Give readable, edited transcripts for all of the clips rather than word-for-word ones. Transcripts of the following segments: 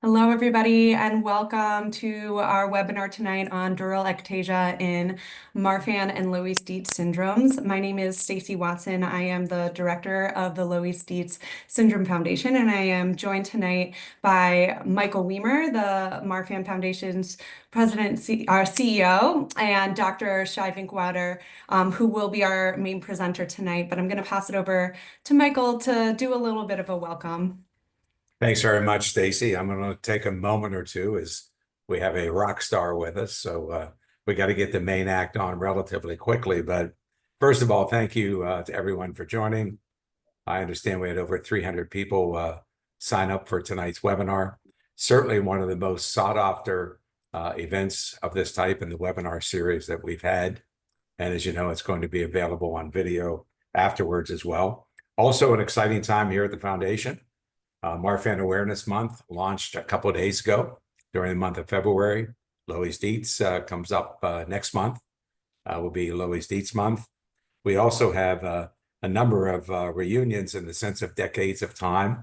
Hello, everybody, and welcome to our webinar tonight on Dural Ectasia in Marfan and Loeys-Dietz syndromes. My name is Stacy Watson. I am the director of the Loeys-Dietz Syndrome Foundation, and I am joined tonight by Michael Weimer, the Marfan Foundation's president, our CEO, and Dr. Schievink Wouter, who will be our main presenter tonight. But I'm going to pass it over to Michael to do a little bit of a welcome. Thanks very much, Stacy. I'm going to take a moment or two as we have a rock star with us. So we got to get the main act on relatively quickly. But first of all, thank you to everyone for joining. I understand we had over 300 people sign up for tonight's webinar. Certainly one of the most sought after events of this type in the webinar series that we've had. And as you know, it's going to be available on video afterwards as well. Also an exciting time here at the foundation. Marfan Awareness Month launched a couple of days ago during the month of February. Loeys-Dietz comes up next month, will be Loeys-Dietz month. We also have a number of reunions in the sense of decades of time,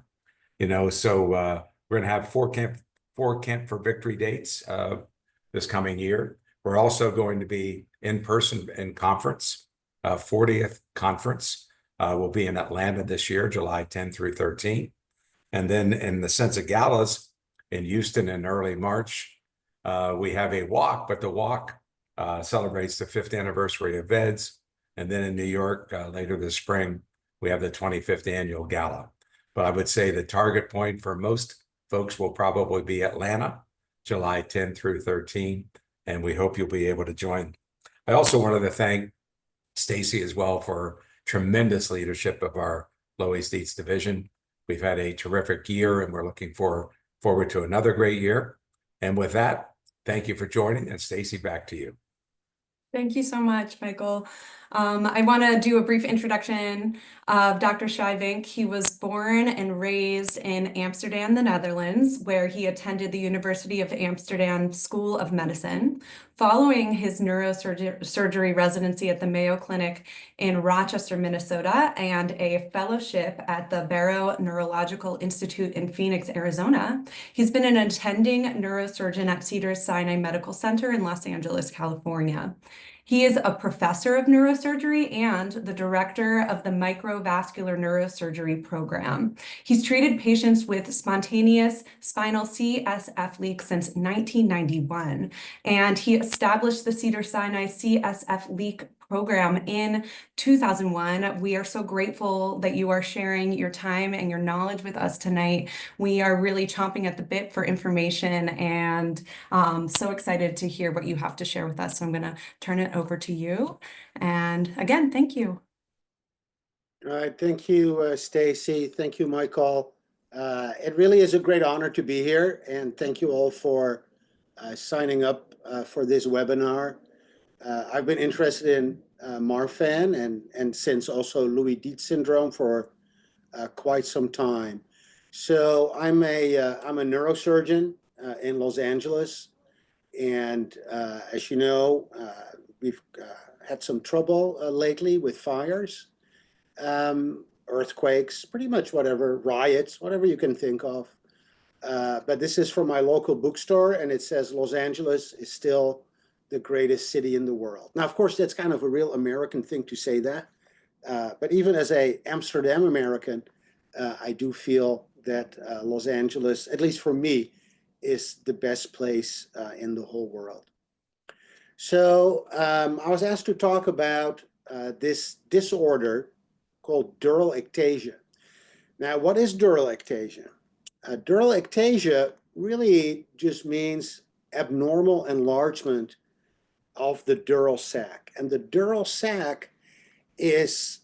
so we're going to have four Camp for Victory dates this coming year. We're also going to be in person in conference. 40th conference will be in Atlanta this year, July 10 through 13. And then in the sense of galas in Houston in early March, we have a walk, but the walk celebrates the 5th anniversary of VEDS. And then in New York, later this spring, we have the 25th annual gala. But I would say the target point for most folks will probably be Atlanta, July 10 through 13. And we hope you'll be able to join. I also wanted to thank Stacy as well for tremendous leadership of our Loeys-Dietz division. We've had a terrific year, and we're looking forward to another great year. And with that, thank you for joining. And Stacy, back to you. Thank you so much, Michael. I want to do a brief introduction of Dr. Schievink. He was born and raised in Amsterdam, the Netherlands, where he attended the University of Amsterdam School of Medicine. Following his neurosurgery residency at the Mayo Clinic in Rochester, Minnesota, and a fellowship at the Barrow Neurological Institute in Phoenix, Arizona, he's been an attending neurosurgeon at Cedars-Sinai Medical Center in Los Angeles, California. He is a professor of neurosurgery and the director of the Microvascular Neurosurgery Program. He's treated patients with spontaneous spinal CSF leak since 1991, and he established the Cedars-Sinai CSF leak program in 2001. We are so grateful that you are sharing your time and your knowledge with us tonight. We are really chomping at the bit for information and so excited to hear what you have to share with us. So I'm going to turn it over to you. And again, thank you. All right. Thank you, Stacy. Thank you, Michael. It really is a great honor to be here. And thank you all for signing up for this webinar. I've been interested in Marfan and since also Loeys-Dietz syndrome for quite some time. So I'm a neurosurgeon in Los Angeles, and as you know, we've had some trouble lately with fires, earthquakes, pretty much whatever, riots, whatever you can think of. But this is from my local bookstore, and it says Los Angeles is still the greatest city in the world. Now, of course, that's kind of a real American thing to say that. But even as a Amsterdam American, I do feel that Los Angeles, at least for me, is the best place in the whole world. So I was asked to talk about this disorder called dural ectasia. Now, what is dural ectasia? Dural ectasia really just means abnormal enlargement of the dural sac. And the dural sac is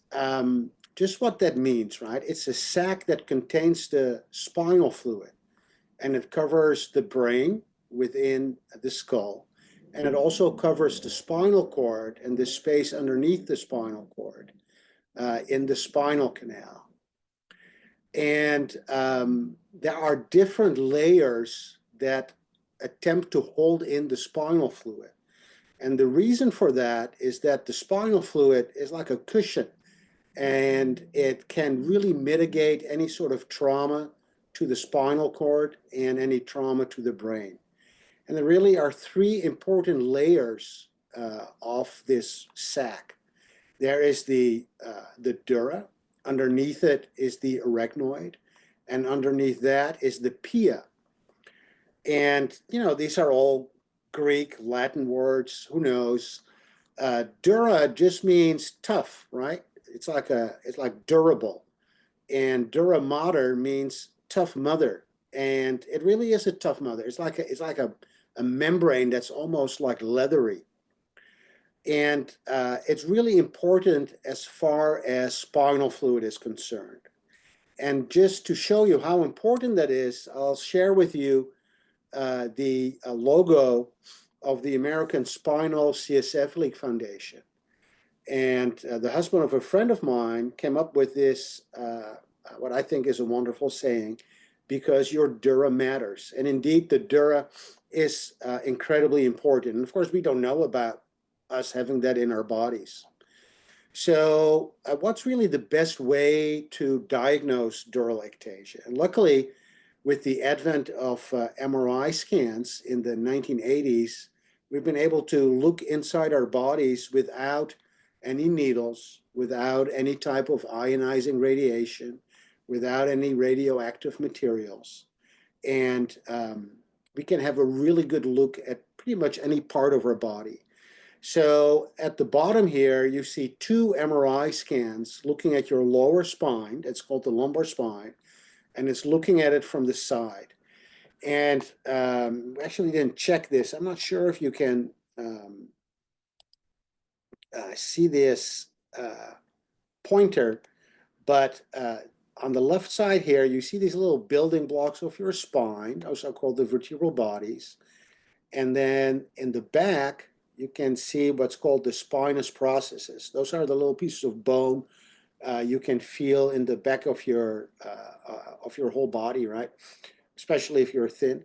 just what that means, right? It's a sac that contains the spinal fluid, and it covers the brain within the skull. And it also covers the spinal cord and the space underneath the spinal cord in the spinal canal. And there are different layers that attempt to hold in the spinal fluid. And the reason for that is that the spinal fluid is like a cushion, and it can really mitigate any sort of trauma to the spinal cord and any trauma to the brain. And there really are three important layers of this sac. There is the dura, underneath it is the arachnoid, and underneath that is the pia. And, you know, these are all Greek, Latin words, who knows? Dura just means tough, right? It's like durable. And dura mater means tough mother. And it really is a tough mother. It's like a membrane that's almost like leathery. And it's really important as far as spinal fluid is concerned. And just to show you how important that is, I'll share with you the logo of the American Spinal CSF League Foundation. And the husband of a friend of mine came up with this, what I think is a wonderful saying, because your dura matters. And indeed, the dura is incredibly important. And of course, we don't know about us having that in our bodies. So what's really the best way to diagnose dural ectasia? And luckily, with the advent of MRI scans in the 1980s, we've been able to look inside our bodies without any needles, without any type of ionizing radiation, without any radioactive materials. And we can have a really good look at pretty much any part of our body. So at the bottom here, you see two MRI scans looking at your lower spine. It's called the lumbar spine, and it's looking at it from the side. And we actually didn't check this. I'm not sure if you can see this pointer, but on the left side here, you see these little building blocks of your spine. Those are called the vertebral bodies. And then in the back, you can see what's called the spinous processes. Those are the little pieces of bone you can feel in the back of your whole body, right? Especially if you're thin.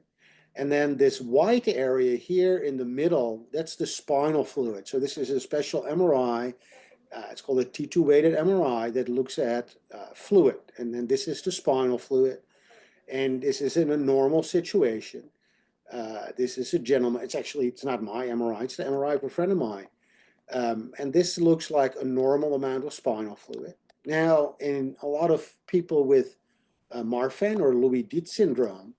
And then this white area here in the middle, that's the spinal fluid. So this is a special MRI. It's called a T2 weighted MRI that looks at fluid. And then this is the spinal fluid. And this is in a normal situation. This is a gentleman. It's not my MRI. It's the MRI of a friend of mine. And this looks like a normal amount of spinal fluid. Now, in a lot of people with Marfan or Loeys-Dietz syndrome,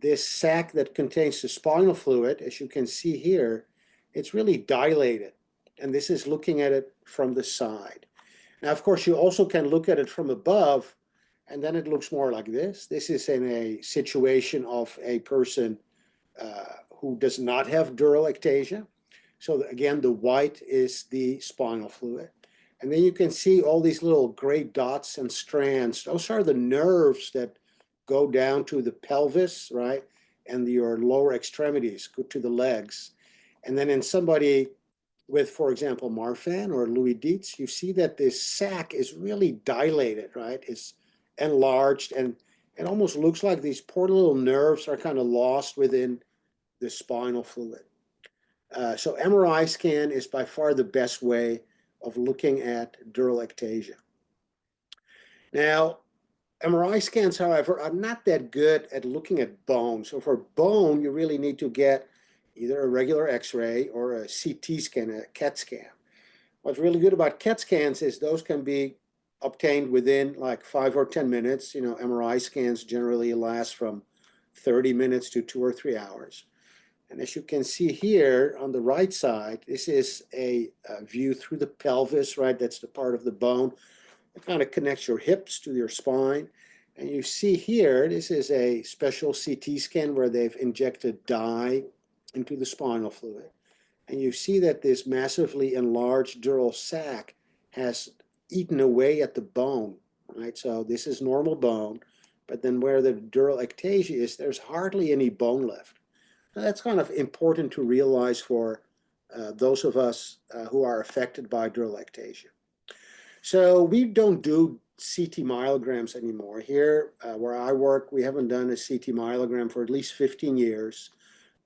this sac that contains the spinal fluid, as you can see here, it's really dilated. And this is looking at it from the side. Now, of course, you also can look at it from above, and then it looks more like this. This is in a situation of a person who does not have dural ectasia. So again, the white is the spinal fluid. And then you can see all these little gray dots and strands. Those are the nerves that go down to the pelvis, right? And your lower extremities, go to the legs. And then in somebody with, for example, Marfan or Loeys-Dietz, you see that this sac is really dilated, right? It's enlarged, and it almost looks like these poor little nerves are kind of lost within the spinal fluid. So MRI scan is by far the best way of looking at dural ectasia. Now, MRI scans, however, are not that good at looking at bone. So for bone, you really need to get either a regular X-ray or a CT scan, a CAT scan. What's really good about CAT scans is those can be obtained within like 5 or 10 minutes. You know, MRI scans generally last from 30 minutes to 2 or 3 hours. And as you can see here on the right side, this is a view through the pelvis, right? That's the part of the bone that kind of connects your hips to your spine. And you see here, this is a special CT scan where they've injected dye into the spinal fluid. And you see that this massively enlarged dural sac has eaten away at the bone, right? So this is normal bone, but then where the dural ectasia is, there's hardly any bone left. Now, that's kind of important to realize for those of us who are affected by dural ectasia. So we don't do CT myelograms anymore. Here, where I work, we haven't done a CT myelogram for at least 15 years.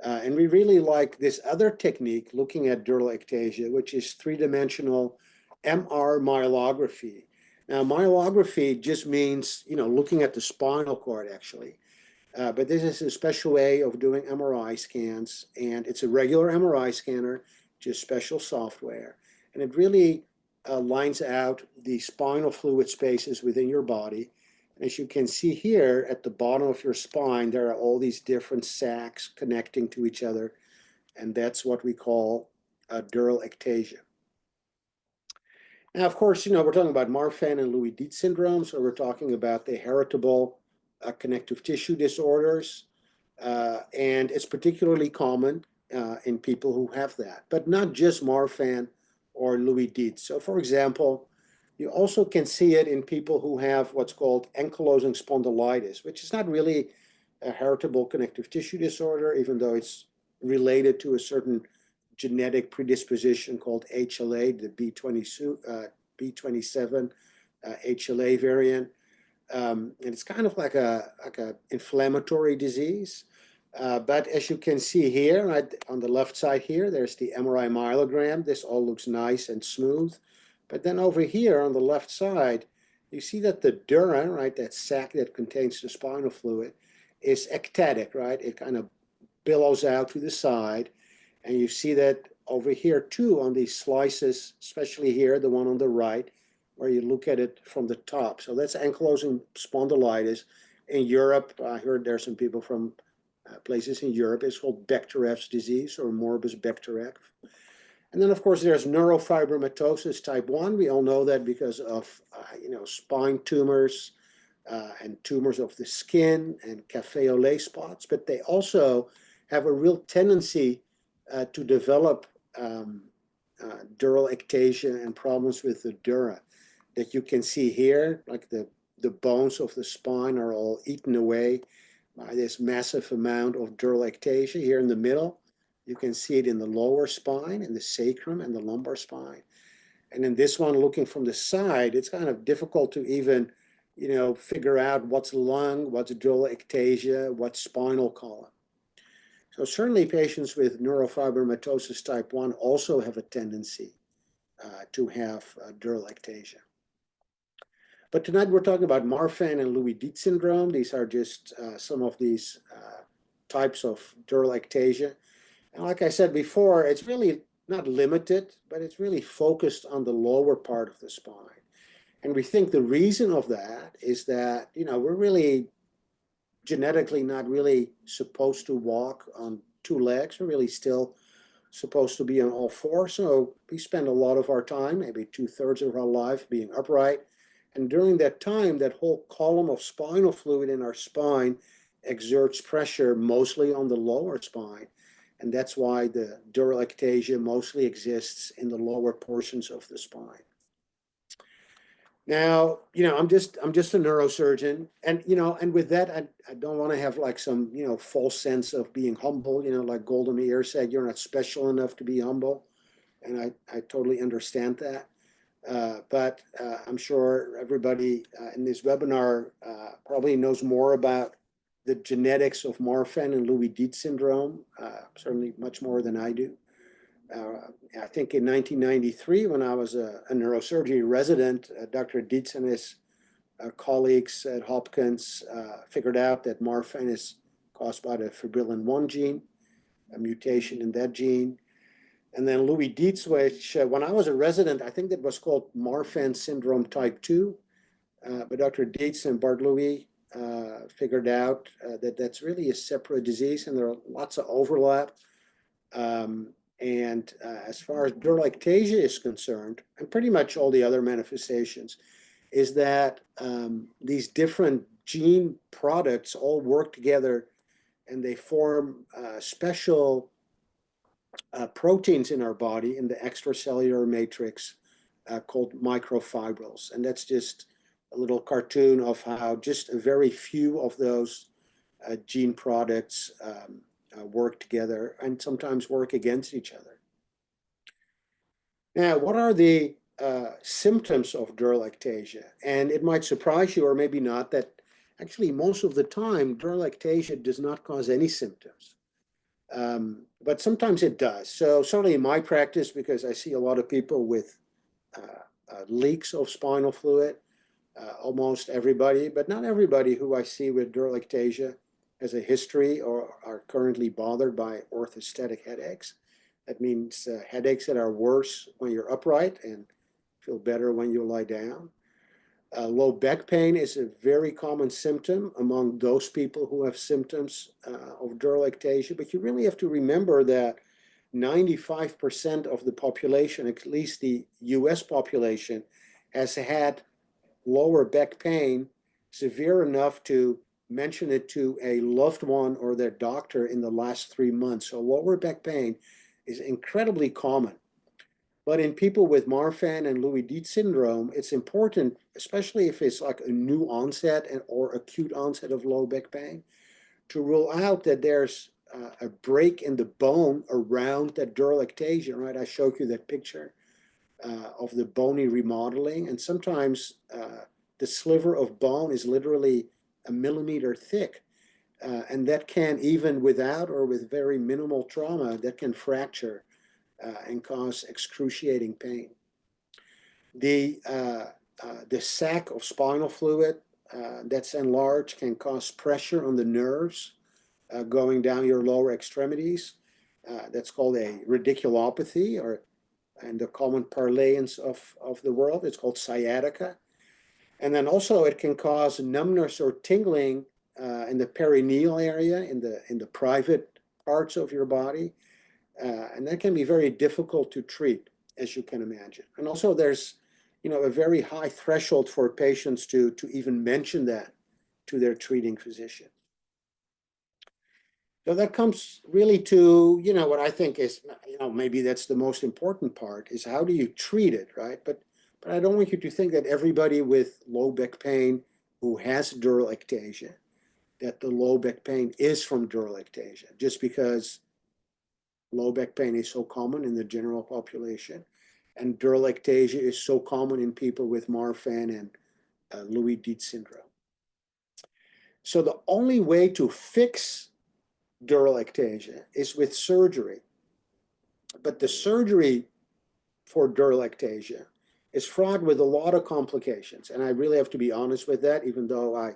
And we really like this other technique looking at dural ectasia, which is three-dimensional MR myelography. Now, myelography just means, looking at the spinal cord, actually. But this is a special way of doing MRI scans, and it's a regular MRI scanner, just special software. And it really lines out the spinal fluid spaces within your body. And as you can see here at the bottom of your spine, there are all these different sacs connecting to each other, and that's what we call dural ectasia. Now, of course, we're talking about Marfan and Loeys-Dietz syndrome, so we're talking about the heritable connective tissue disorders, and it's particularly common in people who have that, but not just Marfan or Loeys-Dietz. So, for example, you also can see it in people who have what's called ankylosing spondylitis, which is not really a heritable connective tissue disorder, even though it's related to a certain genetic predisposition called HLA, the B27 HLA variant. And it's kind of like a inflammatory disease. But as you can see here, right on the left side here, there's the MRI myelogram. This all looks nice and smooth. But then over here on the left side, you see that the dura, right, that sac that contains the spinal fluid, is ectatic, right? It kind of billows out to the side. And you see that over here too on these slices, especially here, the one on the right, where you look at it from the top. So that's ankylosing spondylitis. In Europe, I heard there are some people from places in Europe. It's called Bechtereau's disease or morbus Bechtereau. And then, of course, there's neurofibromatosis type 1. We all know that because of, spine tumors and tumors of the skin and café au lait spots. But they also have a real tendency to develop dural ectasia and problems with the dura that you can see here, like the bones of the spine are all eaten away by this massive amount of dural ectasia here in the middle. You can see it in the lower spine, in the sacrum and the lumbar spine. And in this one, looking from the side, it's kind of difficult to even, figure out what's lung, what's dural ectasia, what's spinal column. So certainly patients with neurofibromatosis type 1 also have a tendency to have dural ectasia. But tonight we're talking about Marfan and Loeys-Dietz syndrome. These are just some of these types of dural ectasia. And like I said before, it's really not limited, but it's really focused on the lower part of the spine. And we think the reason of that is that, we're really genetically not really supposed to walk on two legs. We're really still supposed to be on all four. So we spend a lot of our time, maybe 2/3 of our life, being upright. And during that time, that whole column of spinal fluid in our spine exerts pressure mostly on the lower spine. And that's why the dural ectasia mostly exists in the lower portions of the spine. Now, I'm just a neurosurgeon, and and with that, I don't want to have like some false sense of being humble. Like Golda Meir said, you're not special enough to be humble, and I totally understand that. But I'm sure everybody in this webinar probably knows more about the genetics of Marfan and Loeys-Dietz syndrome, certainly much more than I do. I think in 1993, when I was a neurosurgery resident, Dr. Dietz and his colleagues at Hopkins figured out that Marfan is caused by the fibrillin 1 gene, a mutation in that gene. And then Loeys-Dietz, which when I was a resident, I think that was called Marfan syndrome type 2. But Dr. Dietz and Bart Louis figured out that that's really a separate disease, and there are lots of overlap. And as far as dural ectasia is concerned, and pretty much all the other manifestations, is that these different gene products all work together and they form special proteins in our body in the extracellular matrix called microfibrils. And that's just a little cartoon of how just a very few of those gene products work together and sometimes work against each other. Now, what are the symptoms of dural ectasia? And it might surprise you, or maybe not, that actually most of the time dural ectasia does not cause any symptoms. But sometimes it does. So certainly in my practice, because I see a lot of people with leaks of spinal fluid, Almost everybody, but not everybody who I see with dural ectasia has a history or are currently bothered by orthostatic headaches. That means headaches that are worse when you're upright and feel better when you lie down. Low back pain is a very common symptom among those people who have symptoms of dural ectasia, but you really have to remember that 95% of the population, at least the US population, has had lower back pain severe enough to mention it to a loved one or their doctor in the last 3 months. So lower back pain is incredibly common. But in people with Marfan and Loeys-Dietz syndrome, it's important, especially if it's like a new onset or acute onset of low back pain, to rule out that there's a break in the bone around that dural ectasia, right? I showed you that picture of the bony remodeling, and sometimes the sliver of bone is literally a millimeter thick, and that can, even without or with very minimal trauma, that can fracture and cause excruciating pain. The sac of spinal fluid that's enlarged can cause pressure on the nerves going down your lower extremities. That's called a radiculopathy, or in the common parlance of the world, it's called sciatica. And then also it can cause numbness or tingling in the perineal area, in the private parts of your body. And that can be very difficult to treat, as you can imagine. And also there's, a very high threshold for patients to even mention that to their treating physician. So that comes really to, what I think is, maybe that's the most important part, is how do you treat it, right? But I don't want you to think that everybody with low back pain who has dural ectasia, that the low back pain is from dural ectasia, just because low back pain is so common in the general population, and dural ectasia is so common in people with Marfan and Loeys-Dietz syndrome. So the only way to fix dural ectasia is with surgery. But the surgery for dural ectasia is fraught with a lot of complications. And I really have to be honest with that, even though I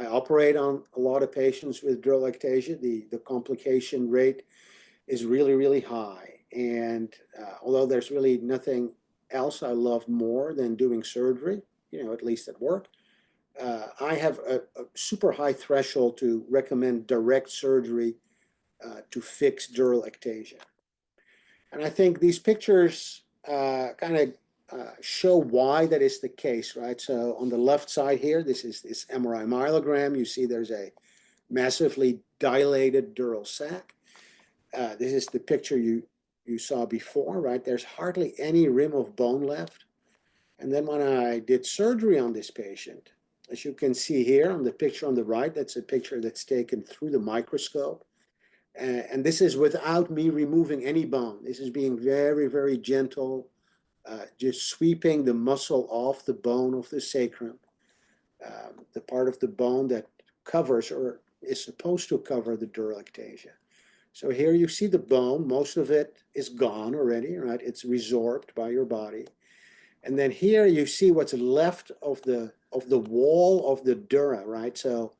operate on a lot of patients with dural ectasia, the complication rate is really, really high. And although there's really nothing else I love more than doing surgery, at least at work, I have a super high threshold to recommend direct surgery to fix dural ectasia. And I think these pictures kind of show why that is the case, right? So on the left side here, this is this MRI myelogram. You see there's a massively dilated dural sac. This is the picture you saw before, right? There's hardly any rim of bone left. And then when I did surgery on this patient, as you can see here on the picture on the right, that's a picture that's taken through the microscope. And this is without me removing any bone. This is being very, very gentle, just sweeping the muscle off the bone of the sacrum, the part of the bone that covers or is supposed to cover the dural ectasia. So here you see the bone, most of it is gone already, right? It's resorbed by your body. And then here you see what's left of the wall of the dura, right? So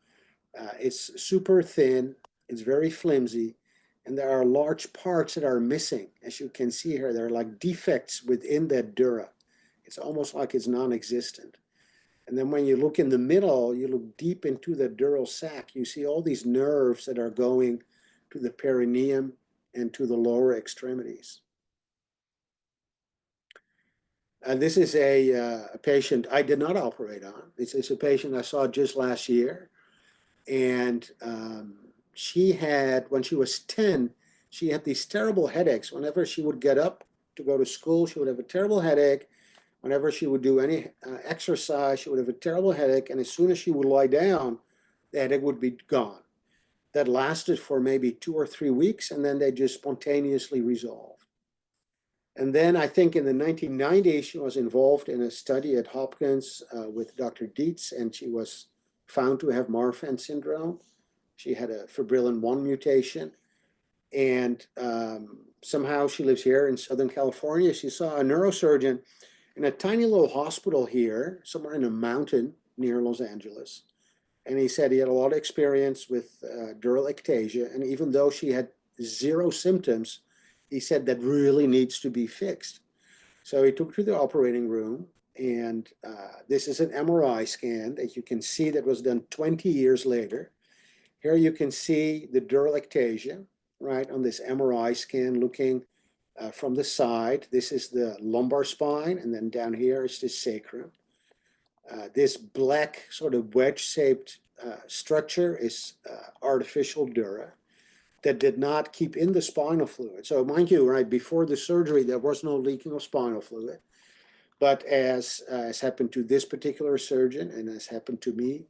it's super thin, it's very flimsy, and there are large parts that are missing. As you can see here, there are like defects within that dura. It's almost like it's non-existent. And then when you look in the middle, you look deep into the dural sac, you see all these nerves that are going to the perineum and to the lower extremities. And this is a patient I did not operate on. This is a patient I saw just last year. And she had, when she was 10, she had these terrible headaches. Whenever she would get up to go to school, she would have a terrible headache. Whenever she would do any exercise, she would have a terrible headache. And as soon as she would lie down, the headache would be gone. That lasted for maybe 2 or 3 weeks, and then they just spontaneously resolved. And then I think in the 1990s, she was involved in a study at Hopkins with Dr. Dietz, and she was found to have Marfan syndrome. She had a fibrillin 1 mutation, and somehow she lives here in Southern California. She saw a neurosurgeon, in a tiny little hospital here, somewhere in a mountain near Los Angeles. And he said he had a lot of experience with dural ectasia. And even though she had 0 symptoms, he said that really needs to be fixed. So he took her to the operating room. And this is an MRI scan that you can see that was done 20 years later. Here you can see the dural ectasia, right, on this MRI scan looking from the side. This is the lumbar spine, and then down here is the sacrum. This black sort of wedge-shaped structure is artificial dura that did not keep in the spinal fluid. So mind you, right, before the surgery, there was no leaking of spinal fluid. But as happened to this particular surgeon, and has happened to me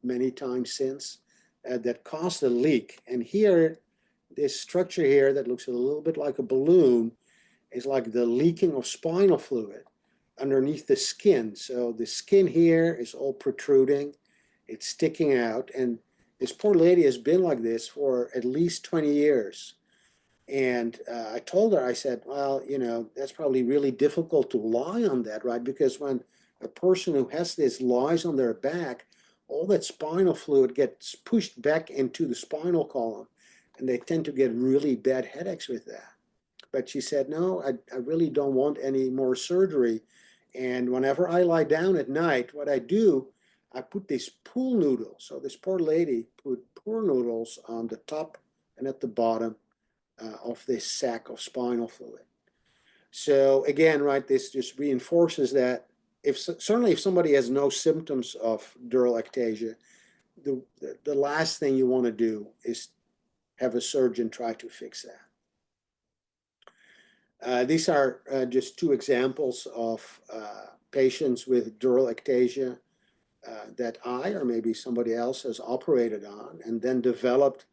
many times since, that caused a leak. And here, this structure here that looks a little bit like a balloon is like the leaking of spinal fluid underneath the skin. So the skin here is all protruding, it's sticking out, and this poor lady has been like this for at least 20 years. And I told her, I said, well, you know, that's probably really difficult to lie on that, right? Because when a person who has this lies on their back, all that spinal fluid gets pushed back into the spinal column, and they tend to get really bad headaches with that. But she said, no, I really don't want any more surgery. And whenever I lie down at night, what I do, I put these pool noodles. So this poor lady put pool noodles on the top and at the bottom of this sac of spinal fluid. So again, right, this just reinforces that certainly if somebody has no symptoms of dural ectasia, the last thing you want to do is have a surgeon try to fix that. These are just 2 examples of patients with dural ectasia that I or maybe somebody else has operated on and then developed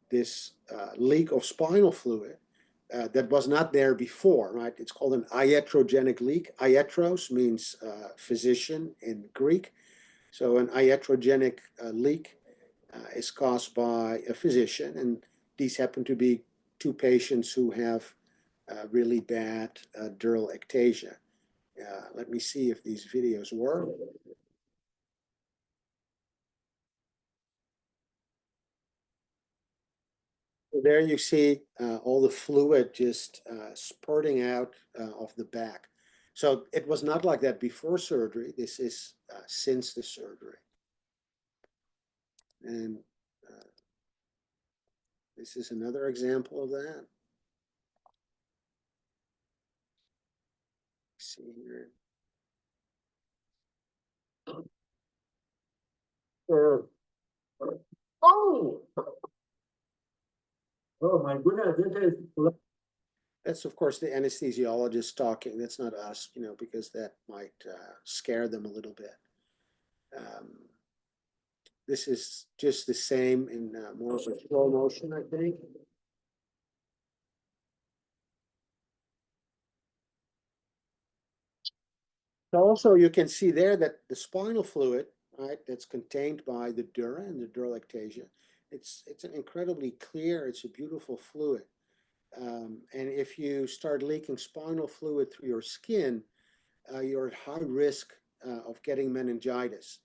this leak of spinal fluid that was not there before, right? It's called an iatrogenic leak. Iatros means physician in Greek. So an iatrogenic leak is caused by a physician, and these happen to be 2 patients who have really bad dural ectasia. Let me see if these videos work. So there you see all the fluid just spurting out of the back. So it was not like that before surgery. This is since the surgery. And this is another example of that. Let's see here. Oh! Oh my goodness, that's of course the anesthesiologist talking. That's not us, you know, because that might scare them a little bit. This is just the same in more of a slow motion, I think. So also you can see there that the spinal fluid, right, that's contained by the dura and the dural ectasia, it's an incredibly clear, it's a beautiful fluid. And if you start leaking spinal fluid through your skin, you're at high risk of getting meningitis,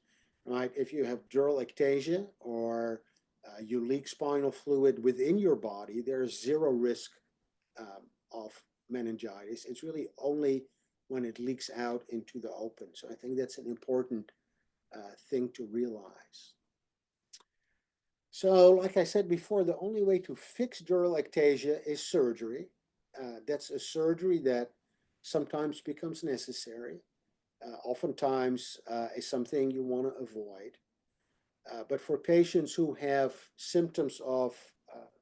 right? If you have dural ectasia or you leak spinal fluid within your body, there's 0 risk of meningitis. It's really only when it leaks out into the open. So I think that's an important thing to realize. So like I said before, the only way to fix dural ectasia is surgery. That's a surgery that sometimes becomes necessary. Oftentimes is something you want to avoid. But for patients who have symptoms of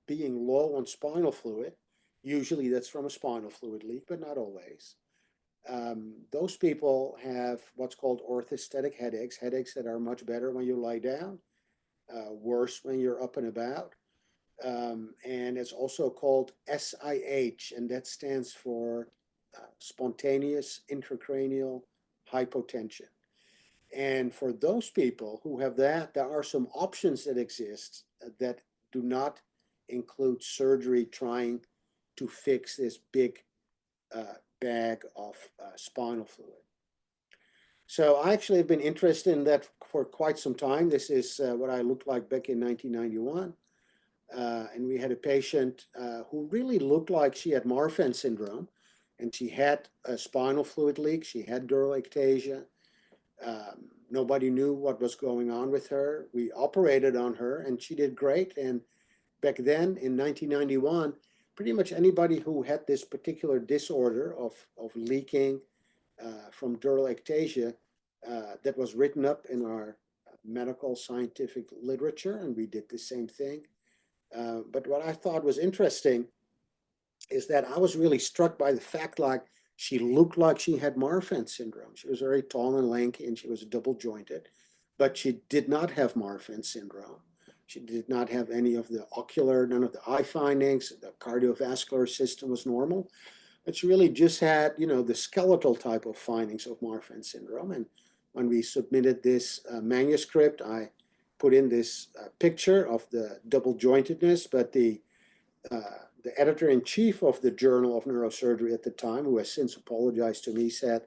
being low on spinal fluid, usually that's from a spinal fluid leak, but not always. Those people have what's called orthostatic headaches, headaches that are much better when you lie down, worse when you're up and about. And it's also called SIH, and that stands for spontaneous intracranial hypotension. And for those people who have that, there are some options that exist that do not include surgery trying to fix this big bag of spinal fluid. So I actually have been interested in that for quite some time. This is what I looked like back in 1991. And we had a patient who really looked like she had Marfan syndrome, and she had a spinal fluid leak. She had dural ectasia. Nobody knew what was going on with her. We operated on her, and she did great. And back then, in 1991, pretty much anybody who had this particular disorder of leaking from dural ectasia that was written up in our medical scientific literature, and we did the same thing. But what I thought was interesting is that I was really struck by the fact, like, she looked like she had Marfan syndrome. She was very tall and lanky, and she was double jointed, but she did not have Marfan syndrome. She did not have any of the ocular, none of the eye findings. The cardiovascular system was normal. But she really just had, you know, the skeletal type of findings of Marfan syndrome. And when we submitted this manuscript, I put in this picture of the double jointedness, but the editor-in-chief of the Journal of Neurosurgery at the time, who has since apologized to me, said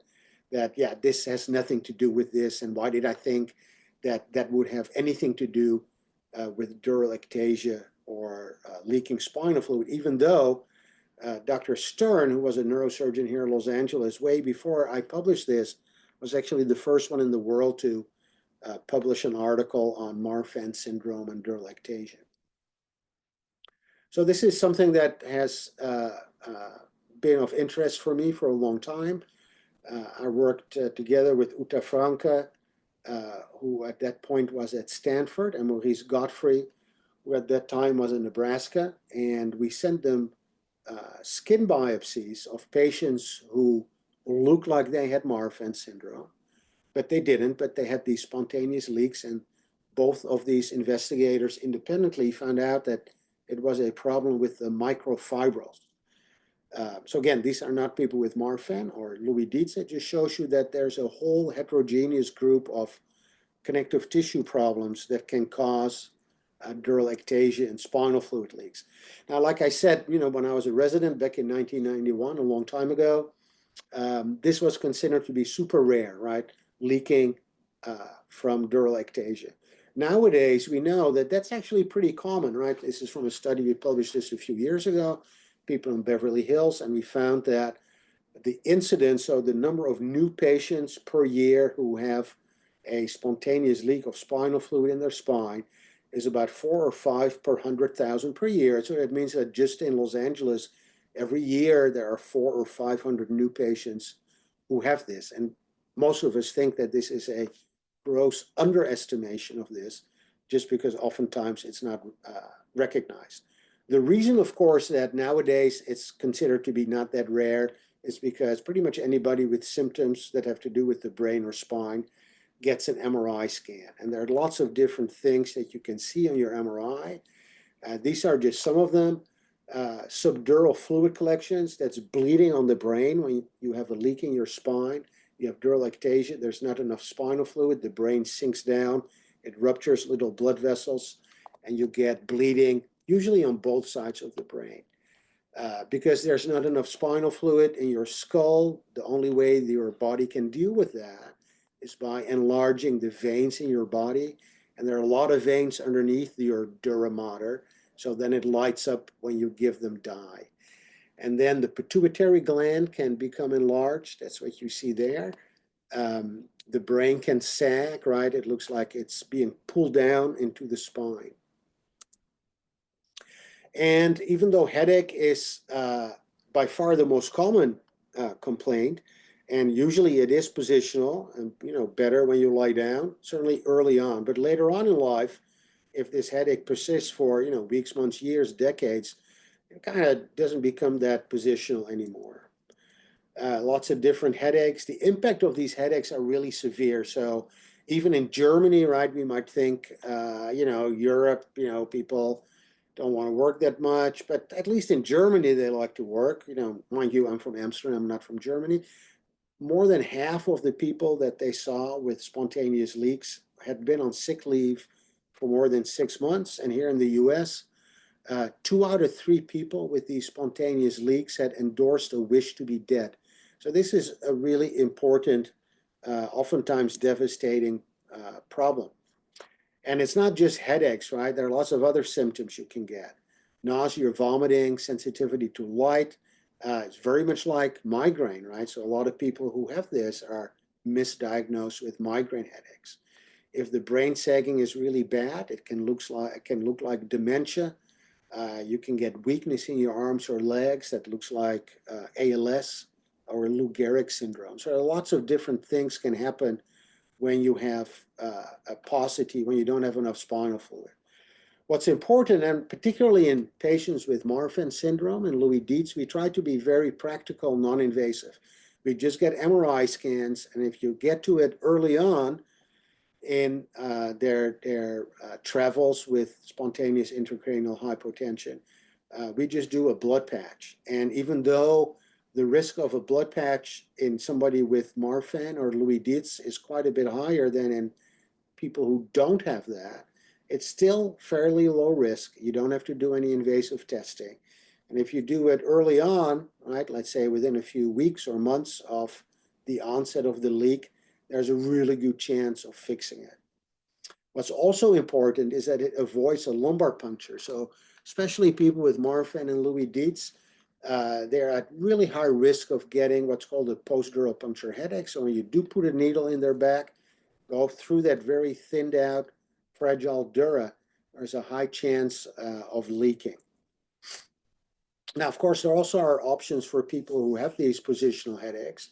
that, yeah, this has nothing to do with this. And why did I think that that would have anything to do with dural ectasia or leaking spinal fluid, even though Dr. Stern, who was a neurosurgeon here in Los Angeles, way before I published this, was actually the first one in the world to publish an article on Marfan syndrome and dural ectasia. So this is something that has been of interest for me for a long time. I worked together with Uta Franke, who at that point was at Stanford, and Maurice Godfrey, who at that time was in Nebraska, and we sent them skin biopsies of patients who looked like they had Marfan syndrome, but they didn't, but they had these spontaneous leaks, and both of these investigators independently found out that it was a problem with the microfibrils. So again, these are not people with Marfan or Loeys-Dietz. It just shows you that there's a whole heterogeneous group of connective tissue problems that can cause dural ectasia and spinal fluid leaks. Now, like I said, you know, when I was a resident back in 1991, a long time ago, this was considered to be super rare, right? Leaking from dural ectasia. Nowadays, we know that that's actually pretty common, right? This is from a study we published this a few years ago, people in Beverly Hills, and we found that the incidence, so the number of new patients per year who have a spontaneous leak of spinal fluid in their spine, is about 4 or 5 per 100,000 per year. So that means that just in Los Angeles, every year there are 400 or 500 new patients who have this. And most of us think that this is a gross underestimation of this, just because oftentimes it's not recognized. The reason, of course, that nowadays it's considered to be not that rare is because pretty much anybody with symptoms that have to do with the brain or spine gets an MRI scan. And there are lots of different things that you can see on your MRI. These are just some of them. Subdural fluid collections, that's bleeding on the brain when you have a leak in your spine. You have dural ectasia, there's not enough spinal fluid, the brain sinks down, it ruptures little blood vessels, and you get bleeding, usually on both sides of the brain. Because there's not enough spinal fluid in your skull, the only way your body can deal with that is by enlarging the veins in your body. And there are a lot of veins underneath your dura mater, so then it lights up when you give them dye. And then the pituitary gland can become enlarged. That's what you see there. The brain can sag, right? It looks like it's being pulled down into the spine. And even though headache is by far the most common complaint, and usually it is positional and, you know, better when you lie down, certainly early on. But later on in life, if this headache persists for, you know, weeks, months, years, decades, it kind of doesn't become that positional anymore. Lots of different headaches. The impact of these headaches are really severe. So even in Germany, right, we might think, you know, Europe, you know, people don't want to work that much, but at least in Germany, they like to work. You know, mind you, I'm from Amsterdam, not from Germany. More than half of the people that they saw with spontaneous leaks had been on sick leave for more than 6 months. And here in the US, 2 out of 3 people with these spontaneous leaks had endorsed a wish to be dead. So this is a really important oftentimes devastating problem. And it's not just headaches, right? There are lots of other symptoms you can get. Nausea or vomiting, sensitivity to light. It's very much like migraine, right? So a lot of people who have this are misdiagnosed with migraine headaches. If the brain sagging is really bad, it can look like dementia. You can get weakness in your arms or legs that looks like ALS or Lou Gehrig's syndrome. So lots of different things can happen when you have a paucity, when you don't have enough spinal fluid. What's important, and particularly in patients with Marfan syndrome and Loeys-Dietz, we try to be very practical, non-invasive. We just get MRI scans, and if you get to it early on in their travels with spontaneous intracranial hypotension, we just do a blood patch. And even though the risk of a blood patch in somebody with Marfan or Loeys-Dietz is quite a bit higher than in people who don't have that, it's still fairly low risk. You don't have to do any invasive testing. And if you do it early on, right, let's say within a few weeks or months of the onset of the leak, there's a really good chance of fixing it. What's also important is that it avoids a lumbar puncture. So especially people with Marfan and Loeys-Dietz, they're at really high risk of getting what's called a post-dural puncture headache. So when you do put a needle in their back, go through that very thinned out, fragile dura, there's a high chance of leaking. Now, of course, there also are options for people who have these positional headaches,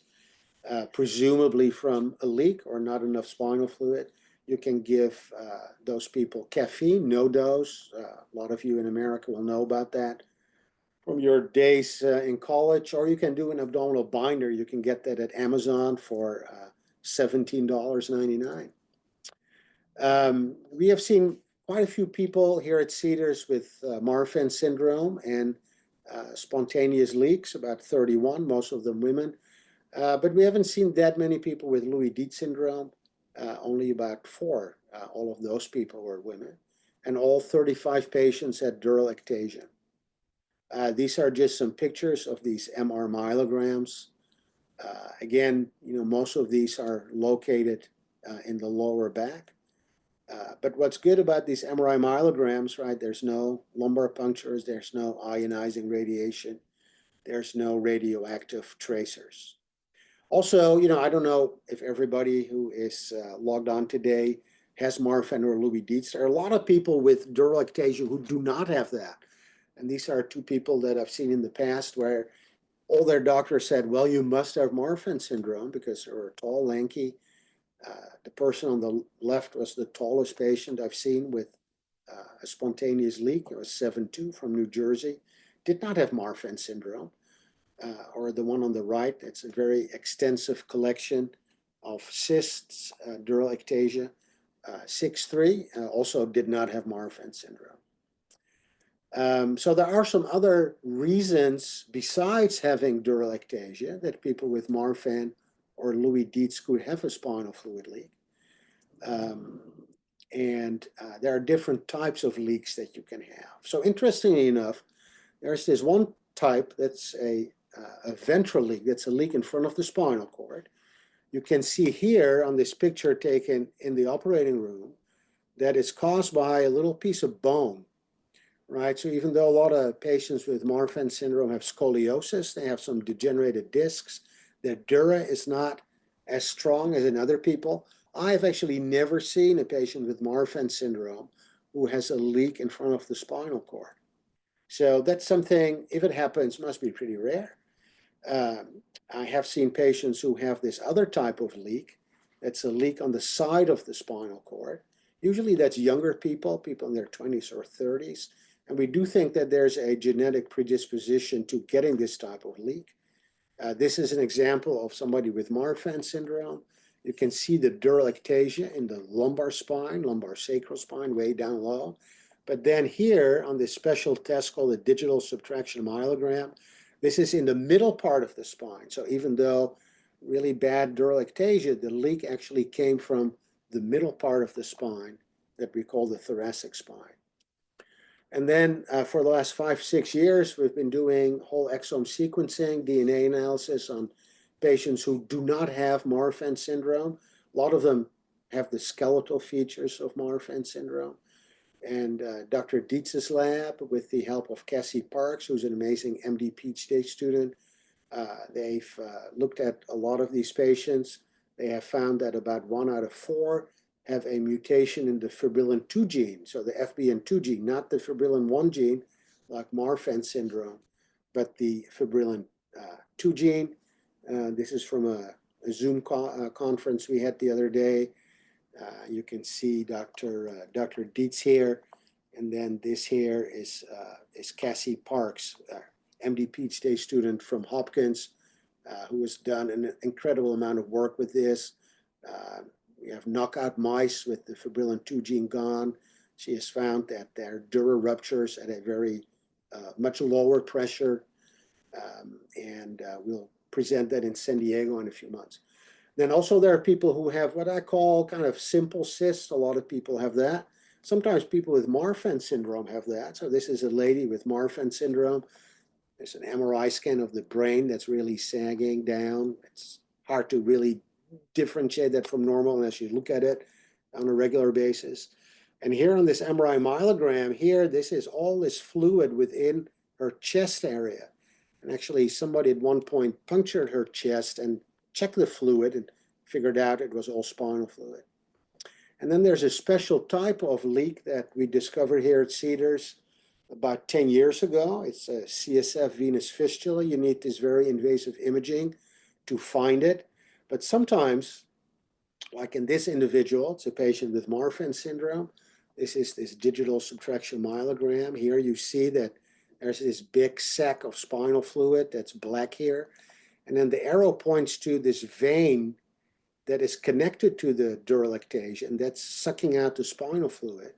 presumably from a leak or not enough spinal fluid. You can give those people caffeine, no dose. A lot of you in America will know about that from your days in college, or you can do an abdominal binder. You can get that at Amazon for $17.99. We have seen quite a few people here at Cedars with Marfan syndrome and spontaneous leaks, about 31, most of them women. But we haven't seen that many people with Loeys-Dietz syndrome, only about 4. All of those people were women. And all 35 patients had dural ectasia. These are just some pictures of these MR myelograms. Again, most of these are located in the lower back. But what's good about these MRI myelograms, right, there's no lumbar punctures, there's no ionizing radiation, there's no radioactive tracers. Also, I don't know if everybody who is logged on today has Marfan or Loeys-Dietz. There are a lot of people with dural ectasia who do not have that. And these are 2 people that I've seen in the past where all their doctors said, well, you must have Marfan syndrome because they were tall, lanky. The person on the left was the tallest patient I've seen with a spontaneous leak. It was 7'2" from New Jersey. Did not have Marfan syndrome. Or the one on the right, it's a very extensive collection of cysts, dural ectasia. 6'3", also did not have Marfan syndrome. So there are some other reasons besides having dural ectasia that people with Marfan or Loeys-Dietz could have a spinal fluid leak. There are different types of leaks that you can have. So interestingly enough, there's this one type that's a ventral leak, that's a leak in front of the spinal cord. You can see here on this picture taken in the operating room that it's caused by a little piece of bone, right? So even though a lot of patients with Marfan syndrome have scoliosis, they have some degenerated discs, their dura is not as strong as in other people. I've actually never seen a patient with Marfan syndrome who has a leak in front of the spinal cord. So that's something, if it happens, must be pretty rare. I have seen patients who have this other type of leak. That's a leak on the side of the spinal cord. Usually that's younger people, people in their 20s or 30s. And we do think that there's a genetic predisposition to getting this type of leak. This is an example of somebody with Marfan syndrome. You can see the dural ectasia in the lumbar spine, lumbar sacral spine, way down low. But then here on this special test called the digital subtraction myelogram, this is in the middle part of the spine. So even though really bad dural ectasia, the leak actually came from the middle part of the spine that we call the thoracic spine. And then for the last 5-6 years, we've been doing whole exome sequencing, DNA analysis on patients who do not have Marfan syndrome. A lot of them have the skeletal features of Marfan syndrome. And Dr. Dietz's lab, with the help of Cassie Parks, who's an amazing MD PhD student, they've looked at a lot of these patients. They have found that about 1 out of 4 have a mutation in the fibrillin 2 gene, so the FBN2 gene, not the fibrillin 1 gene, like Marfan syndrome, but the fibrillin 2 gene. This is from a Zoom conference we had the other day. You can see Dr. Dietz here, and then this here is Cassie Parks, MD PhD student from Hopkins, who has done an incredible amount of work with this. We have knockout mice with the fibrillin 2 gene gone. She has found that there are dural ruptures at a very much lower pressure, and we'll present that in San Diego in a few months. Then also there are people who have what I call kind of simple cysts. A lot of people have that. Sometimes people with Marfan syndrome have that. So this is a lady with Marfan syndrome. There's an MRI scan of the brain that's really sagging down. It's hard to really differentiate that from normal unless you look at it on a regular basis. And here on this MRI myelogram, here, this is all this fluid within her chest area. And actually somebody at one point punctured her chest and checked the fluid and figured out it was all spinal fluid. And then there's a special type of leak that we discovered here at Cedars about 10 years ago. It's a CSF-venous fistula. You need this very invasive imaging to find it. But sometimes, like in this individual, it's a patient with Marfan syndrome. This is this digital subtraction myelogram. Here you see that there's this big sac of spinal fluid that's black here. And then the arrow points to this vein that is connected to the dural ectasia, and that's sucking out the spinal fluid.